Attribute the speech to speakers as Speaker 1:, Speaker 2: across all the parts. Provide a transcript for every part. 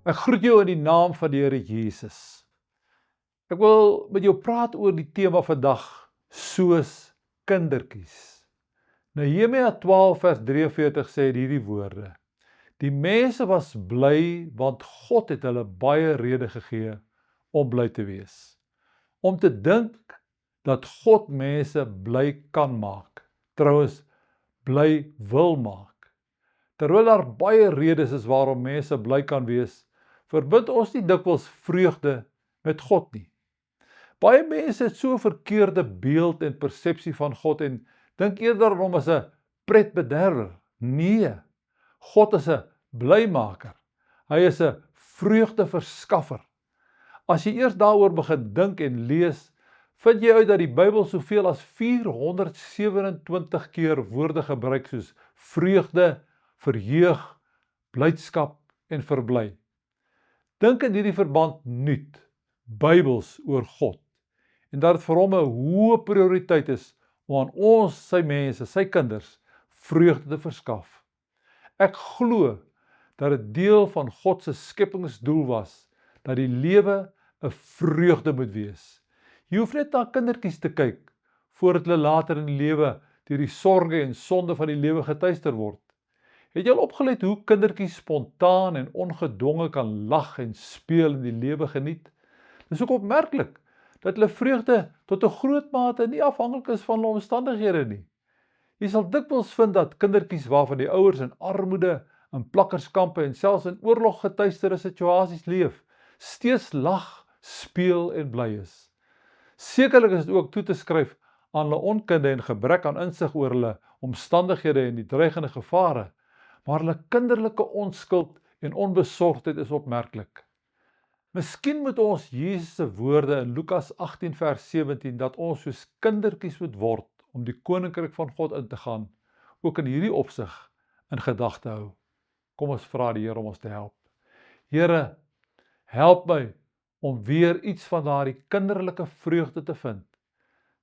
Speaker 1: Ek groet jou in die naam van die Here Jesus. Ek wil met jou praat oor die tema vandag, soos kindertjies. Nehemia 12 vers 43 sê hierdie woorde: Die mense was bly, want God het hulle baie rede gegee om bly te wees. Om te dink dat God mense bly kan maak, trouwens bly wil maak. Terwyl daar baie redes is waarom mense bly kan wees, verbind ons nie dikwels vreugde met God nie. Baie mense het so 'n verkeerde beeld en persepsie van God en dink eerder aan hom as 'n pretbederwer. Nee, God is 'n blymaker. Hy is 'n vreugdeverskaffer. As jy eers daaroor begin dink en lees, vind jy uit dat die Bybel soveel as 427 keer woorde gebruik soos vreugde, verheug, blydskap en verbly. Dink in hierdie verband nuut, Bybels oor God, en dat dit vir hom 'n hoë prioriteit is om aan ons, sy mense, sy kinders, vreugde te verskaf. Ek glo dat dit deel van God se skepingsdoel was, dat die lewe 'n vreugde moet wees. Jy hoef net na kindertjies te kyk, voordat hulle later in die lewe deur die sorge en sonde van die lewe getuister word. Het jy al opgelet hoe kindertjies spontaan en ongedwonge kan lag en speel en die lewe geniet? Dis ook opmerklik dat hulle vreugde tot 'n groot mate nie afhanklik is van hulle omstandighede nie. Jy sal dikwels vind dat kindertjies waarvan die ouers in armoede, in plakkerskampe en selfs in oorlog getuisterde situasies leef, steeds lag, speel en bly is. Sekerlik is dit ook toe te skryf aan hulle onkunde en gebrek aan insig oor hulle omstandighede en die dreigende gevare, maar hulle kinderlike onskuld en onbesorgdheid is opmerklik. Miskien moet ons Jesus se woorde in Lukas 18 vers 17 dat ons soos kindertjies moet word om die koninkryk van God in te gaan, ook in hierdie opsig in gedagte hou. Kom ons vra die Here om ons te help. Here, help my om weer iets van daardie kinderlike vreugde te vind.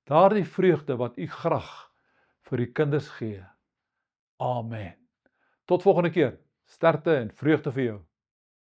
Speaker 1: Daardie vreugde wat U graag vir die kinders gee. Amen. Tot volgende keer. Sterkte en vreugde vir jou.